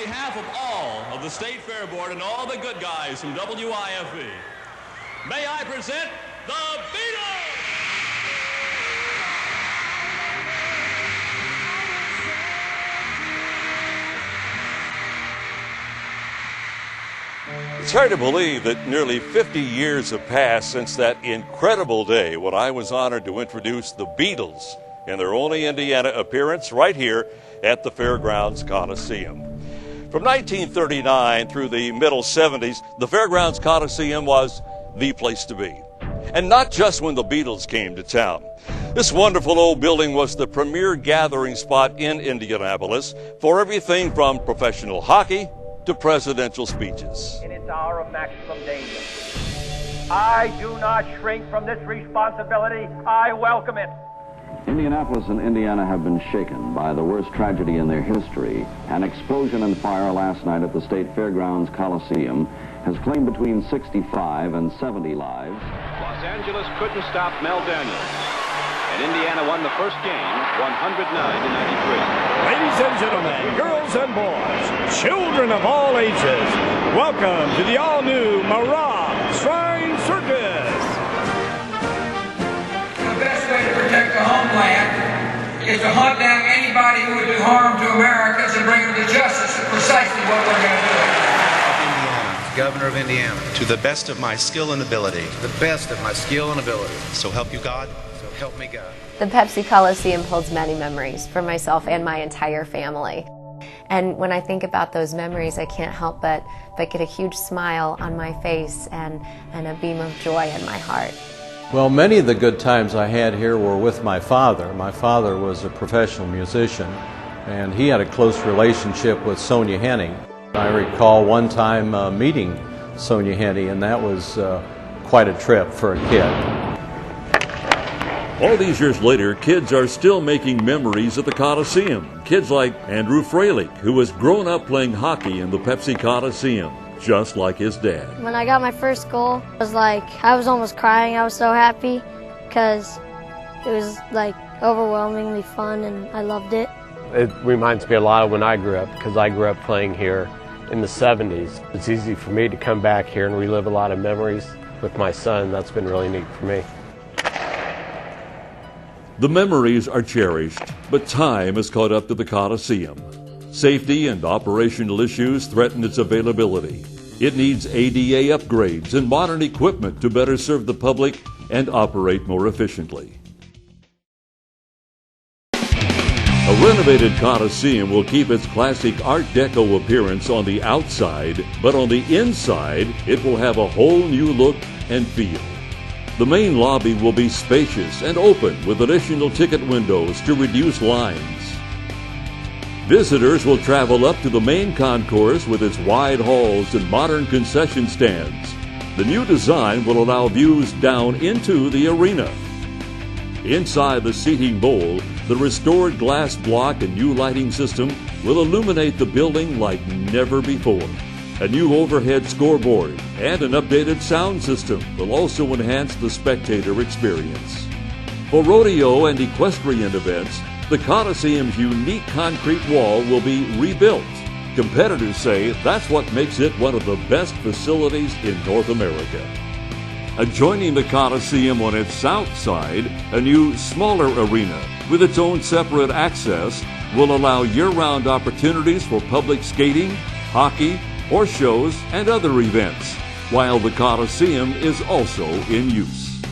behalf of all of the State Fair Board and all the good guys from WIFE, may I present the Beatles! It's hard to believe that nearly 50 years have passed since that incredible day when I was honored to introduce the Beatles in their only Indiana appearance right here at the Fairgrounds Coliseum. From 1939 through the middle 70s, the Fairgrounds Coliseum was the place to be. And not just when the Beatles came to town. This wonderful old building was the premier gathering spot in Indianapolis for everything from professional hockey to presidential speeches. In its hour of maximum danger, I do not shrink from this responsibility. I welcome it. Indianapolis and Indiana have been shaken by the worst tragedy in their history. An explosion and fire last night at the State Fairgrounds Coliseum has claimed between 65 and 70 lives. Los Angeles couldn't stop Mel Daniels, and Indiana won the first game 109-93. Ladies and gentlemen, girls and boys, children of all ages, welcome to the all-new Mirage Shrine Circus. The best way to protect the homeland is to hunt down anybody who would do harm to Americans and bring them to justice. That's precisely what we're going to do. Indiana, Governor of Indiana, to the best of my skill and ability. To the best of my skill and ability. So help you God. So help me God. The Pepsi Coliseum holds many memories for myself and my entire family. And when I think about those memories, I can't help but get a huge smile on my face and a beam of joy in my heart. Well, many of the good times I had here were with my father. My father was a professional musician, and he had a close relationship with Sonia Henning. I recall one time meeting Sonia Henning, and that was quite a trip for a kid. All these years later, kids are still making memories at the Coliseum. Kids like Andrew Freilich, who has grown up playing hockey in the Pepsi Coliseum, just like his dad. When I got my first goal, I was almost crying. I was so happy because it was overwhelmingly fun and I loved it. It reminds me a lot of when I grew up, because I grew up playing here in the 70s. It's easy for me to come back here and relive a lot of memories with my son. That's been really neat for me. The memories are cherished, but time has caught up to the Coliseum. Safety and operational issues threaten its availability. It needs ADA upgrades and modern equipment to better serve the public and operate more efficiently. A renovated Coliseum will keep its classic Art Deco appearance on the outside, but on the inside, it will have a whole new look and feel. The main lobby will be spacious and open with additional ticket windows to reduce lines. Visitors will travel up to the main concourse with its wide halls and modern concession stands. The new design will allow views down into the arena. Inside the seating bowl, the restored glass block and new lighting system will illuminate the building like never before. A new overhead scoreboard and an updated sound system will also enhance the spectator experience. For rodeo and equestrian events, the Coliseum's unique concrete wall will be rebuilt. Competitors say that's what makes it one of the best facilities in North America. Adjoining the Coliseum on its south side, a new, smaller arena with its own separate access will allow year-round opportunities for public skating, hockey, horse shows, and other events, while the Coliseum is also in use.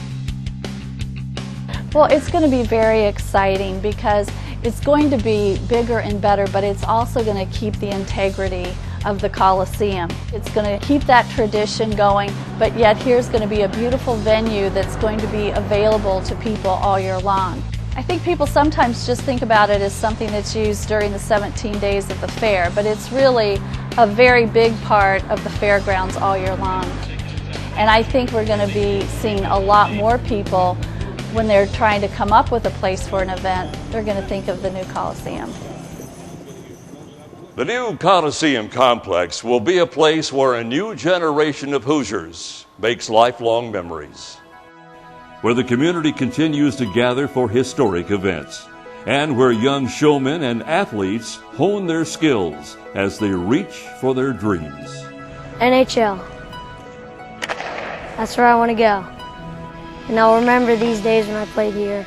Well, it's going to be very exciting because it's going to be bigger and better, but it's also going to keep the integrity of the Coliseum. It's going to keep that tradition going, but yet here's going to be a beautiful venue that's going to be available to people all year long. I think people sometimes just think about it as something that's used during the 17 days of the fair, but it's really a very big part of the fairgrounds all year long. And I think we're going to be seeing a lot more people when they're trying to come up with a place for an event. They're going to think of the new Coliseum. The new Coliseum complex will be a place where a new generation of Hoosiers makes lifelong memories, where the community continues to gather for historic events, and where young showmen and athletes hone their skills as they reach for their dreams. NHL. That's where I want to go. And I'll remember these days when I played here.